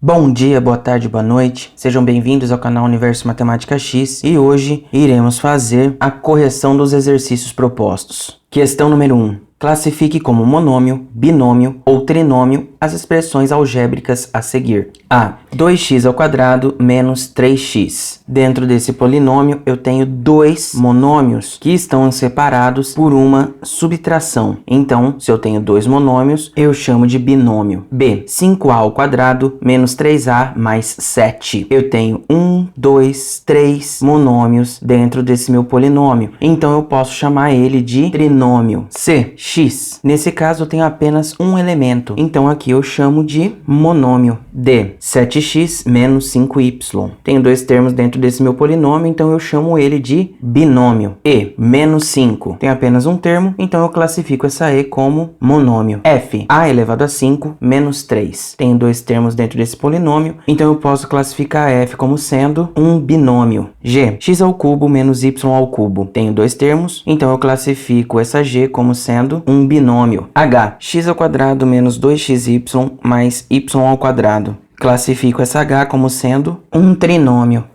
Bom dia, boa tarde, boa noite, sejam bem-vindos ao canal Universo Matemática X e hoje iremos fazer a correção dos exercícios propostos. Questão número 1. Classifique como monômio, binômio ou trinômio as expressões algébricas a seguir. A. 2x² menos 3x. Dentro desse polinômio eu tenho dois monômios que estão separados por uma subtração. Então, se eu tenho dois monômios, eu chamo de binômio. B. 5a² menos 3a mais 7. Eu tenho 1, 2, 3 monômios dentro desse meu polinômio. Então, eu posso chamar ele de trinômio. C. X. Nesse caso, eu tenho apenas um elemento. Então, aqui eu chamo de monômio. D. 7x menos 5y. Tenho dois termos dentro desse meu polinômio, então eu chamo ele de binômio. E. Menos 5. Tem apenas um termo, então eu classifico essa E como monômio. F. A elevado a 5 menos 3. Tenho dois termos dentro desse polinômio, então eu posso classificar F como sendo um binômio. G. X² menos y². Tenho dois termos, então eu classifico essa G como sendo um binômio. H. X² menos 2xy mais y². Classifico essa H como sendo um trinômio.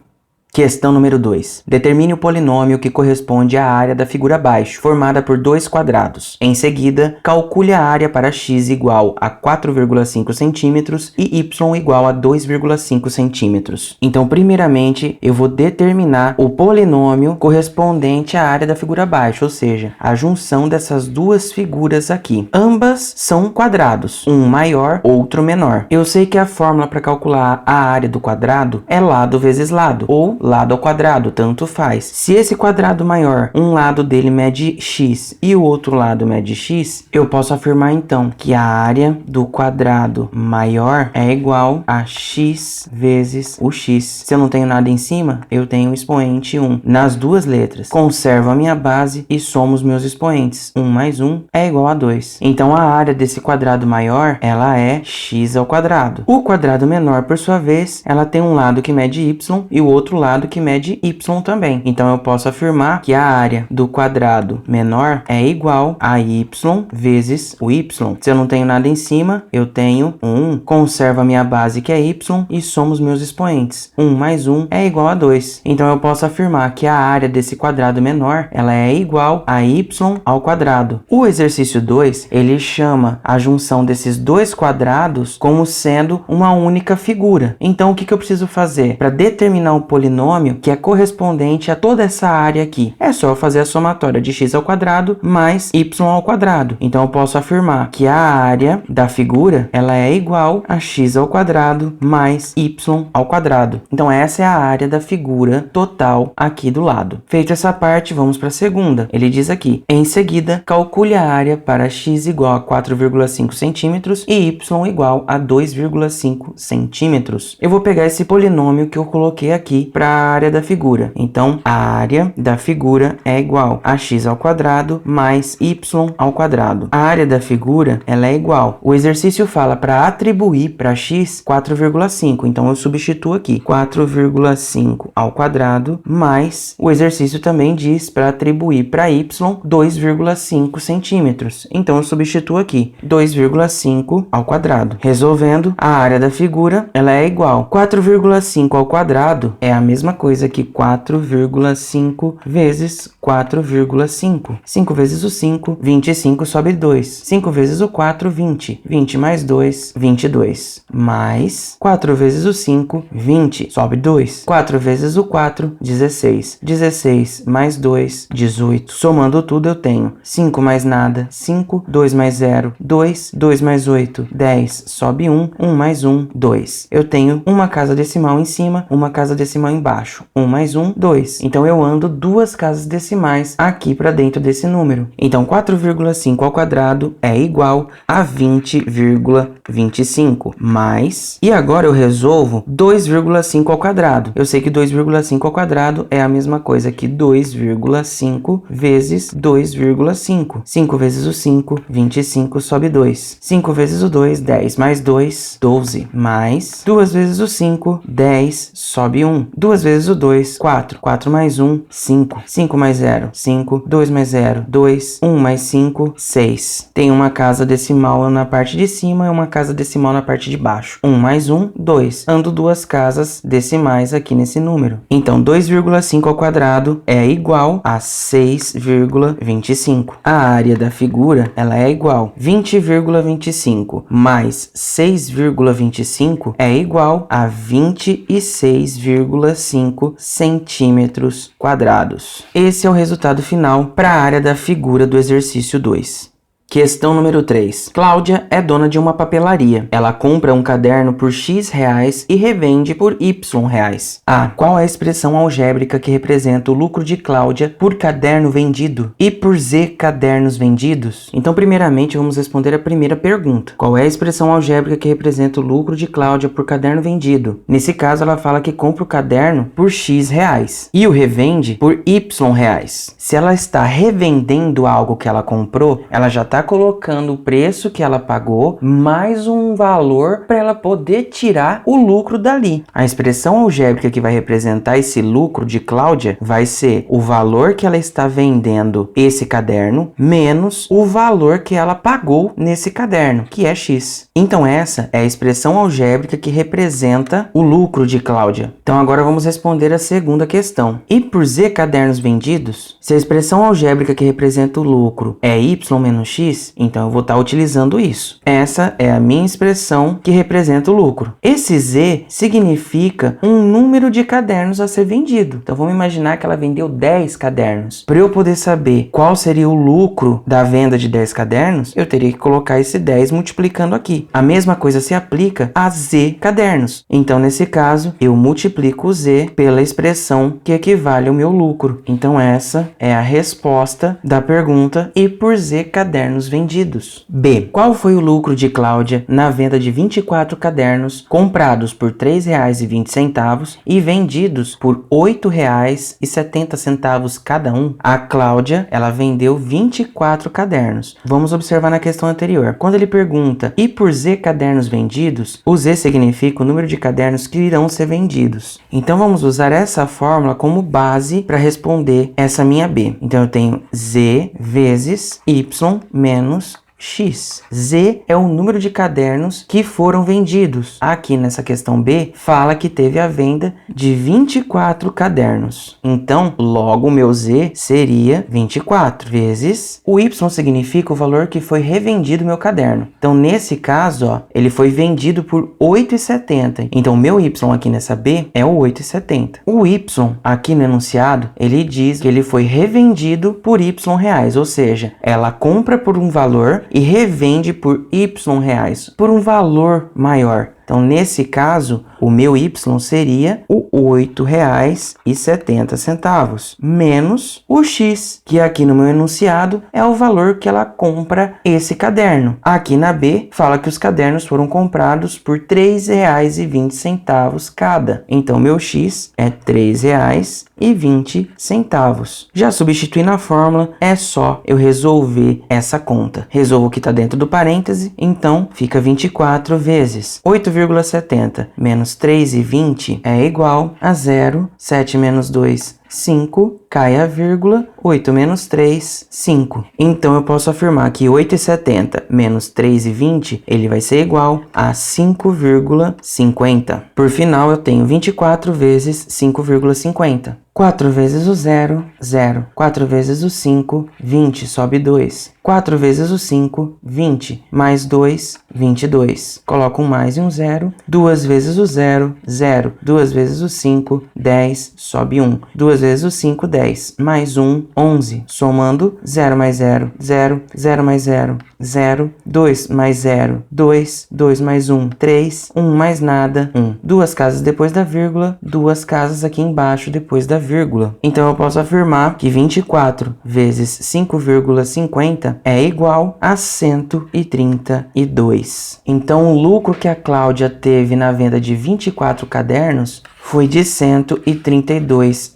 Questão número 2. Determine o polinômio que corresponde à área da figura abaixo, formada por dois quadrados. Em seguida, calcule a área para x igual a 4,5 cm e y igual a 2,5 cm. Então, primeiramente, eu vou determinar o polinômio correspondente à área da figura abaixo, ou seja, a junção dessas duas figuras aqui. Ambas são quadrados, um maior, outro menor. Eu sei que a fórmula para calcular a área do quadrado é lado vezes lado, ou lado ao quadrado, tanto faz. Se esse quadrado maior, um lado dele mede x e o outro lado mede x, eu posso afirmar então que a área do quadrado maior é igual a x vezes o x. Se eu não tenho nada em cima, eu tenho o expoente 1 nas duas letras. Conservo a minha base e somo os meus expoentes. 1 mais 1 é igual a 2. Então a área desse quadrado maior, ela é x ao quadrado. O quadrado menor, por sua vez, ela tem um lado que mede y e o outro lado que mede y também. Então eu posso afirmar que a área do quadrado menor é igual a y vezes o y. Se eu não tenho nada em cima, eu tenho 1, conservo a minha base que é y e somo os meus expoentes. 1 mais 1 é igual a 2. Então eu posso afirmar que a área desse quadrado menor, ela é igual a y ao quadrado. O exercício 2, ele chama a junção desses dois quadrados como sendo uma única figura. Então o que eu preciso fazer para determinar o polinômio que é correspondente a toda essa área aqui? É só fazer a somatória de x ao quadrado mais y ao quadrado. Então eu posso afirmar que a área da figura, ela é igual a x ao quadrado mais y ao quadrado. Então essa é a área da figura total aqui do lado. Feito essa parte, vamos para a segunda. Ele diz aqui: em seguida, calcule a área para x igual a 4,5 cm e y igual a 2,5 cm. Eu vou pegar esse polinômio que eu coloquei aqui para a área da figura. Então, a área da figura é igual a x ao quadrado mais y ao quadrado. A área da figura, ela é igual. O exercício fala para atribuir para x 4,5. Então, eu substituo aqui 4,5 ao quadrado mais o exercício também diz para atribuir para y 2,5 centímetros. Então, eu substituo aqui 2,5 ao quadrado. Resolvendo, a área da figura, ela é igual. 4,5 ao quadrado é a mesma coisa que 4,5 vezes 4,5. 5 vezes o 5, 25 sobe 2. 5 vezes o 4, 20. 20 mais 2, 22. Mais 4 vezes o 5, 20. Sobe 2. 4 vezes o 4, 16. 16 mais 2, 18. Somando tudo eu tenho 5 mais nada, 5. 2 mais 0, 2. 2 mais 8, 10. Sobe 1. 1 mais 1, 2. Eu tenho uma casa decimal em cima, uma casa decimal embaixo. 1 mais 1, 2. Então eu ando duas casas decimais aqui para dentro desse número. Então 4,5 ao quadrado é igual a 20,25 mais... E agora eu resolvo 2,5 ao quadrado. Eu sei que 2,5 ao quadrado é a mesma coisa que 2,5 vezes 2,5. 5 vezes o 5, 25 sobe 2. 5 vezes o 2, 10 mais 2, 12. Mais 2 vezes o 5, 10 sobe 1. 2 2 vezes o 2, 4. 4 mais 1, 5. 5 mais 0, 5. 2 mais 0, 2. 1 mais 5, 6. Tem uma casa decimal na parte de cima e uma casa decimal na parte de baixo. 1 mais 1, 2. Ando duas casas decimais aqui nesse número. Então, 2,5 ao quadrado é igual a 6,25. A área da figura, ela é igual 20,25 mais 6,25 é igual a 26,5 centímetros quadrados. Esse é o resultado final para a área da figura do exercício 2. Questão número 3. Cláudia é dona de uma papelaria. Ela compra um caderno por X reais e revende por Y reais. A. Qual é a expressão algébrica que representa o lucro de Cláudia por caderno vendido e por Z cadernos vendidos? Então, primeiramente, vamos responder a primeira pergunta. Qual é a expressão algébrica que representa o lucro de Cláudia por caderno vendido? Nesse caso, ela fala que compra o caderno por X reais e o revende por Y reais. Se ela está revendendo algo que ela comprou, ela já está colocando o preço que ela pagou mais um valor para ela poder tirar o lucro dali. A expressão algébrica que vai representar esse lucro de Cláudia vai ser o valor que ela está vendendo esse caderno menos o valor que ela pagou nesse caderno, que é X. Então essa é a expressão algébrica que representa o lucro de Cláudia. Então agora vamos responder a segunda questão. E por Z cadernos vendidos, se a expressão algébrica que representa o lucro é Y menos X, então eu vou estar utilizando isso. Essa é a minha expressão que representa o lucro. Esse Z significa um número de cadernos a ser vendido. Então vamos imaginar que ela vendeu 10 cadernos. Para eu poder saber qual seria o lucro da venda de 10 cadernos, eu teria que colocar esse 10 multiplicando aqui. A mesma coisa se aplica a Z cadernos. Então nesse caso, eu multiplico o Z pela expressão que equivale ao meu lucro. Então essa é a resposta da pergunta e por Z cadernos vendidos. B. Qual foi o lucro de Cláudia na venda de 24 cadernos comprados por R$ 3,20 e vendidos por R$ 8,70 cada um? A Cláudia, ela vendeu 24 cadernos. Vamos observar na questão anterior. Quando ele pergunta e por Z cadernos vendidos, o Z significa o número de cadernos que irão ser vendidos. Então vamos usar essa fórmula como base para responder essa minha B. Então eu tenho Z vezes Y menos X. Z é o número de cadernos que foram vendidos. Aqui nessa questão B, fala que teve a venda de 24 cadernos. Então, logo o meu Z seria 24 vezes o Y significa o valor que foi revendido meu caderno. Então, nesse caso, ó, ele foi vendido por R$ 8,70. Então, o meu Y aqui nessa B é o 8,70. O Y aqui no enunciado, ele diz que ele foi revendido por Y reais, ou seja, ela compra por um valor e revende por Y reais, por um valor maior. Então, nesse caso, o meu Y seria o R$ 8,70 menos o X, que aqui no meu enunciado é o valor que ela compra esse caderno. Aqui na B, fala que os cadernos foram comprados por R$ 3,20 cada. Então, meu X é R$ 3,20. Já substituir na fórmula, é só eu resolver essa conta. Resolvo o que está dentro do parêntese, então fica 24 vezes 8,70 menos 3,20 é igual a 0, 7 menos 2, 5, cai a vírgula, 8 menos 3, 5. Então eu posso afirmar que 8,70 menos 3,20, ele vai ser igual a 5,50. Por final, eu tenho 24 vezes 5,50. 4 vezes o 0, 0. 4 vezes o 5, 20, sobe 2. 4 vezes o 5, 20. Mais 2, 22. Coloco um mais e um 0. 2 vezes o 0, 0. 2 vezes o 5, 10, sobe 1. 2 vezes o 5, 10. Mais 1, 11. Somando 0 mais 0, 0. 0 mais 0, 0. 2 mais 0, 2. 2 mais 1, 3. 1 mais nada, 1. Duas casas depois da vírgula, duas casas aqui embaixo depois da vírgula. Então eu posso afirmar que 24 vezes 5,50 é igual a 132. Então o lucro que a Cláudia teve na venda de 24 cadernos foi de R$ 132.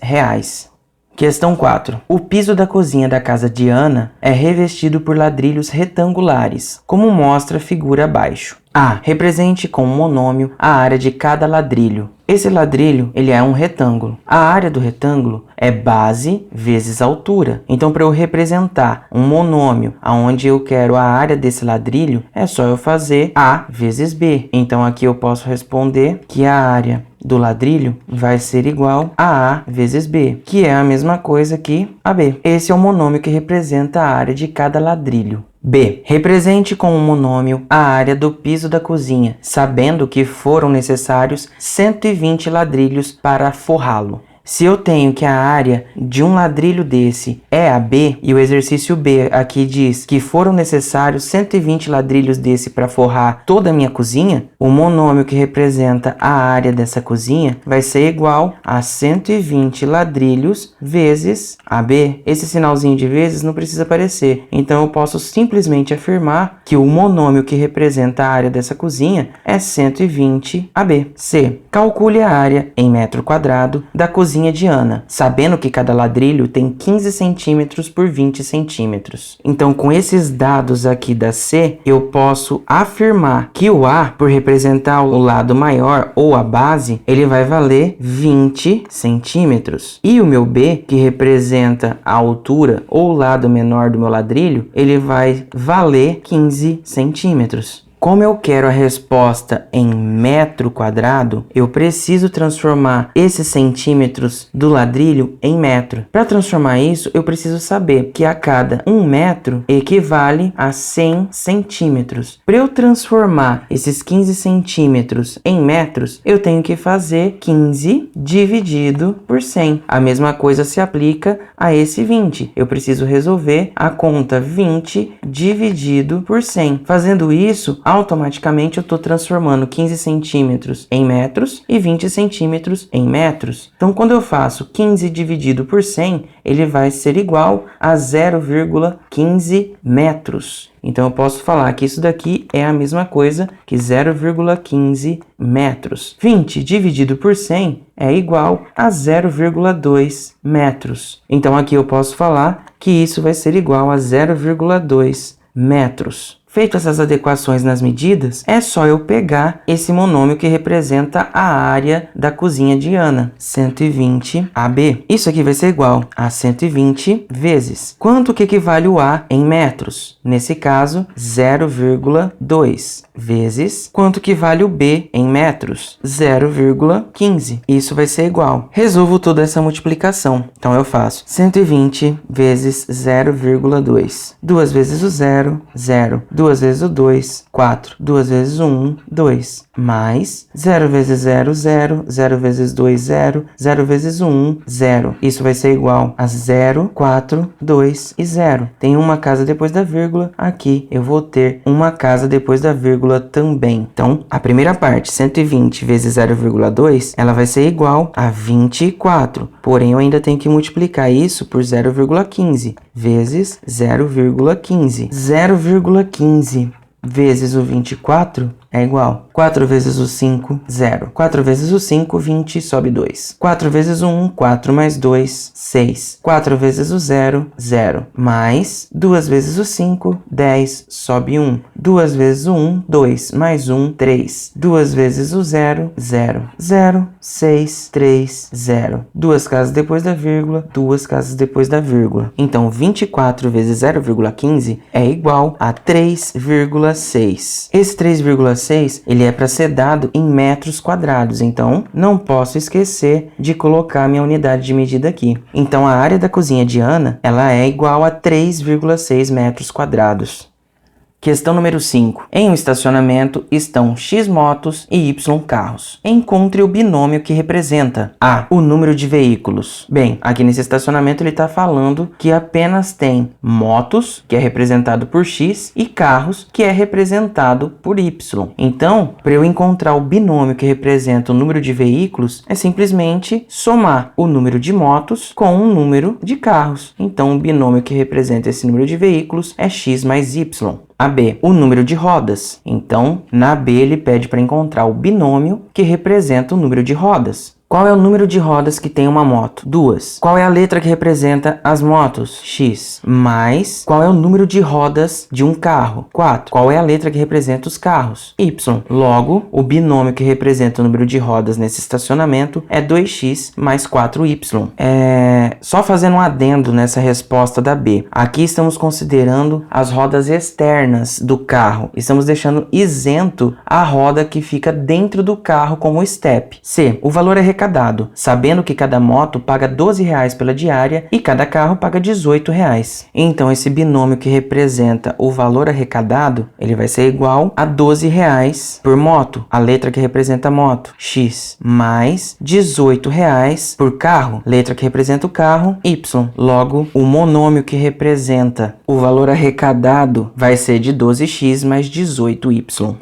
Questão 4. O piso da cozinha da casa de Ana é revestido por ladrilhos retangulares, como mostra a figura abaixo. A. Represente com um monômio a área de cada ladrilho. Esse ladrilho, ele é um retângulo. A área do retângulo é base vezes altura. Então, para eu representar um monômio onde eu quero a área desse ladrilho, é só eu fazer A vezes B. Então, aqui eu posso responder que a área do ladrilho vai ser igual a A vezes B, que é a mesma coisa que AB. Esse é o monômio que representa a área de cada ladrilho. B. Represente com um monômio a área do piso da cozinha, sabendo que foram necessários 120 ladrilhos para forrá-lo. Se eu tenho que a área de um ladrilho desse é a B, e o exercício B aqui diz que foram necessários 120 ladrilhos desse para forrar toda a minha cozinha, o monômio que representa a área dessa cozinha vai ser igual a 120 ladrilhos vezes AB. Esse sinalzinho de vezes não precisa aparecer, então eu posso simplesmente afirmar que o monômio que representa a área dessa cozinha é 120 AB. C. Calcule a área em metro quadrado da cozinha de Ana, sabendo que cada ladrilho tem 15 centímetros por 20 centímetros. Então, com esses dados aqui da C, eu posso afirmar que o A, por representar o lado maior ou a base, ele vai valer 20 centímetros. E o meu B, que representa a altura ou o lado menor do meu ladrilho, ele vai valer 15 centímetros. Como eu quero a resposta em metro quadrado, eu preciso transformar esses centímetros do ladrilho em metro. Para transformar isso, eu preciso saber que a cada 1 metro equivale a 100 centímetros. Para eu transformar esses 15 centímetros em metros, eu tenho que fazer 15 dividido por 100. A mesma coisa se aplica a esse 20. Eu preciso resolver a conta 20 dividido por 100. Fazendo isso, automaticamente eu estou transformando 15 centímetros em metros e 20 centímetros em metros. Então, quando eu faço 15 dividido por 100, ele vai ser igual a 0,15 metros. Então, eu posso falar que isso daqui é a mesma coisa que 0,15 metros. 20 dividido por 100 é igual a 0,2 metros. Então, aqui eu posso falar que isso vai ser igual a 0,2 metros. Feitas essas adequações nas medidas, é só eu pegar esse monômio que representa a área da cozinha de Ana, 120 AB. Isso aqui vai ser igual a 120 vezes. Quanto que equivale o A em metros? Nesse caso, 0,2 vezes. Quanto que vale o B em metros? 0,15. Isso vai ser igual. Resolvo toda essa multiplicação. Então, eu faço 120 vezes 0,2. 2 vezes o 0, 0. 2 vezes o 2, 4. 2 vezes o 1, 2. Mais 0 vezes 0, 0. 0 vezes 2, 0. 0 vezes o 1, 0. Isso vai ser igual a 0, 4, 2 e 0. Tem uma casa depois da vírgula. Aqui eu vou ter uma casa depois da vírgula também. Então, a primeira parte, 120 vezes 0,2, ela vai ser igual a 24. Porém, eu ainda tenho que multiplicar isso por 0,15 vezes 0,15. 0,15 vezes o 24 é igual 4 vezes o 5, 0. 4 vezes o 5, 20, sobe 2. 4 vezes o 1, 4 mais 2, 6. 4 vezes o 0, 0. Mais 2 vezes o 5, 10, sobe 1. 2 vezes o 1, 2. Mais 1, 3. 2 vezes o 0, 0. 0, 6, 3, 0. 2 casas depois da vírgula, 2 casas depois da vírgula. Então, 24 vezes 0,15 é igual a 3,6. Esse 3,6 ele é para ser dado em metros quadrados, então não posso esquecer de colocar minha unidade de medida aqui. Então a área da cozinha de Ana, ela é igual a 3,6 metros quadrados. Questão número 5. Em um estacionamento estão X motos e Y carros. Encontre o binômio que representa A. O número de veículos. Bem, aqui nesse estacionamento ele está falando que apenas tem motos, que é representado por X, e carros, que é representado por Y. Então, para eu encontrar o binômio que representa o número de veículos, é simplesmente somar o número de motos com o número de carros. Então, o binômio que representa esse número de veículos é X mais Y. A B, o número de rodas. Então, na B ele pede para encontrar o binômio que representa o número de rodas. Qual é o número de rodas que tem uma moto? 2. Qual é a letra que representa as motos? X. Mais qual é o número de rodas de um carro? 4. Qual é a letra que representa os carros? Y. Logo, o binômio que representa o número de rodas nesse estacionamento é 2x mais 4y. Só fazendo um adendo nessa resposta da B. Aqui estamos considerando as rodas externas do carro. Estamos deixando isento a roda que fica dentro do carro como step. C. O valor arrecadado, sabendo que cada moto paga R$12 pela diária e cada carro paga R$18. Então, esse binômio que representa o valor arrecadado, ele vai ser igual a R$12 por moto, a letra que representa a moto, X, mais R$18 por carro, letra que representa o carro, Y. Logo, o monômio que representa o valor arrecadado vai ser de 12x mais 18y.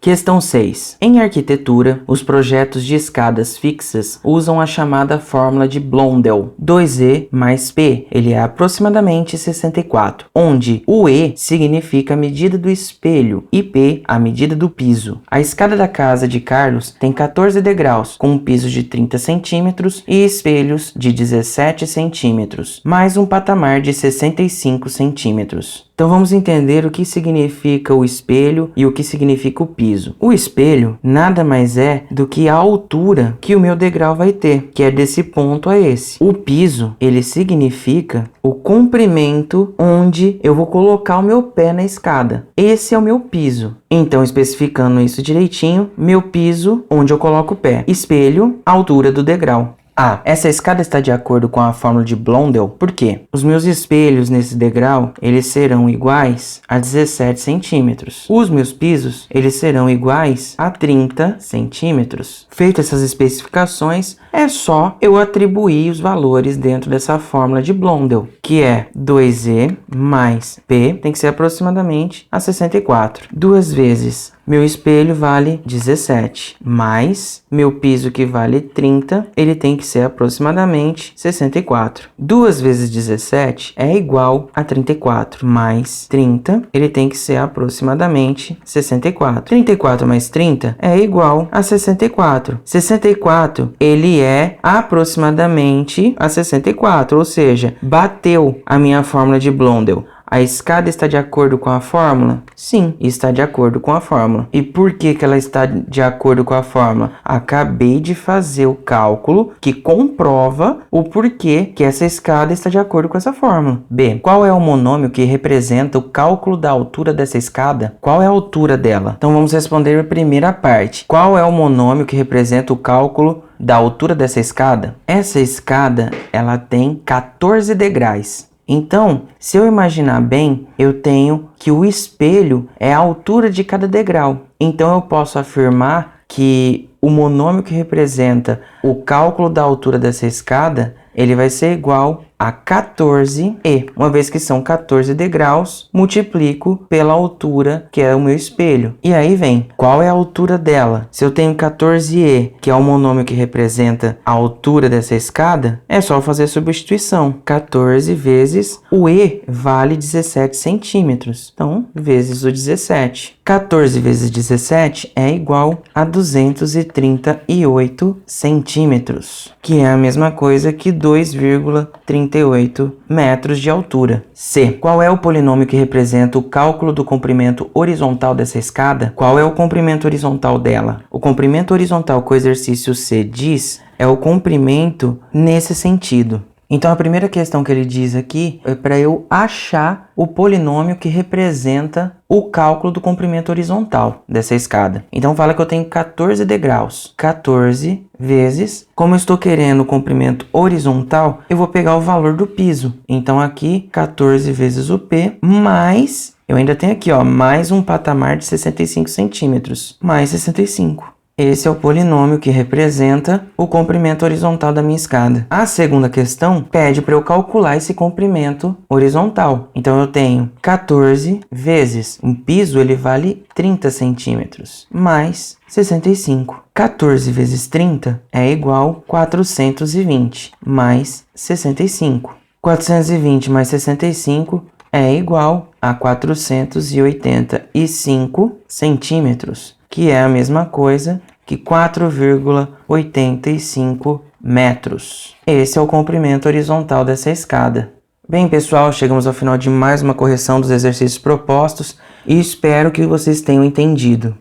Questão 6. Em arquitetura, os projetos de escadas fixas usam a chamada fórmula de Blondel. 2E mais P, ele é aproximadamente 64, onde o E significa a medida do espelho e P a medida do piso. A escada da casa de Carlos tem 14 degraus, com um piso de 30 centímetros e espelhos de 17 centímetros, mais um patamar de 65 centímetros. Então vamos entender o que significa o espelho e o que significa o piso. O espelho nada mais é do que a altura que o meu degrau vai ter, que é desse ponto a esse. O piso, ele significa o comprimento onde eu vou colocar o meu pé na escada. Esse é o meu piso. Então, especificando isso direitinho, meu piso, onde eu coloco o pé. Espelho, altura do degrau. Essa escada está de acordo com a fórmula de Blondel, por quê? Os meus espelhos nesse degrau, eles serão iguais a 17 centímetros. Os meus pisos, eles serão iguais a 30 centímetros. Feitas essas especificações, é só eu atribuir os valores dentro dessa fórmula de Blondel, que é 2E mais P, tem que ser aproximadamente a 64. 2 vezes meu espelho vale 17, mais meu piso que vale 30, ele tem que ser aproximadamente 64. 2 vezes 17 é igual a 34, mais 30, ele tem que ser aproximadamente 64. 34 mais 30 é igual a 64. 64, ele é aproximadamente a 64, ou seja, bateu a minha fórmula de Blondel. A escada está de acordo com a fórmula? Sim, está de acordo com a fórmula. E por que ela está de acordo com a fórmula? Acabei de fazer o cálculo que comprova o porquê que essa escada está de acordo com essa fórmula. B. Qual é o monômio que representa o cálculo da altura dessa escada? Qual é a altura dela? Então vamos responder a primeira parte. Qual é o monômio que representa o cálculo da altura dessa escada? Essa escada, ela tem 14 degraus. Então, se eu imaginar bem, eu tenho que o espelho é a altura de cada degrau. Então, eu posso afirmar que o monômio que representa o cálculo da altura dessa escada, ele vai ser igual a 14E. Uma vez que são 14 degraus, multiplico pela altura, que é o meu espelho. E aí vem, qual é a altura dela? Se eu tenho 14E, que é o monômio que representa a altura dessa escada, é só fazer substituição. 14 vezes o E vale 17 centímetros. Então, vezes o 17. 14 vezes 17 é igual a 238 centímetros, que é a mesma coisa que 2,38 metros de altura. C. Qual é o polinômio que representa o cálculo do comprimento horizontal dessa escada? Qual é o comprimento horizontal dela? O comprimento horizontal que o exercício C diz é o comprimento nesse sentido. Então, a primeira questão que ele diz aqui é para eu achar o polinômio que representa o cálculo do comprimento horizontal dessa escada. Então, fala que eu tenho 14 degraus. 14 vezes, como eu estou querendo o comprimento horizontal, eu vou pegar o valor do piso. Então, aqui, 14 vezes o P, mais, eu ainda tenho aqui, mais um patamar de 65 centímetros, mais 65. Esse é o polinômio que representa o comprimento horizontal da minha escada. A segunda questão pede para eu calcular esse comprimento horizontal. Então, eu tenho 14 vezes um piso, ele vale 30 centímetros, mais 65. 14 vezes 30 é igual a 420, mais 65. 420 mais 65 é igual a 485 centímetros. Que é a mesma coisa que 4,85 metros. Esse é o comprimento horizontal dessa escada. Bem, pessoal, chegamos ao final de mais uma correção dos exercícios propostos e espero que vocês tenham entendido.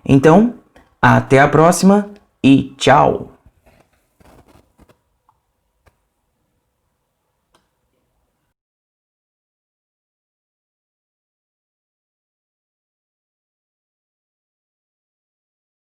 Então, até a próxima e tchau!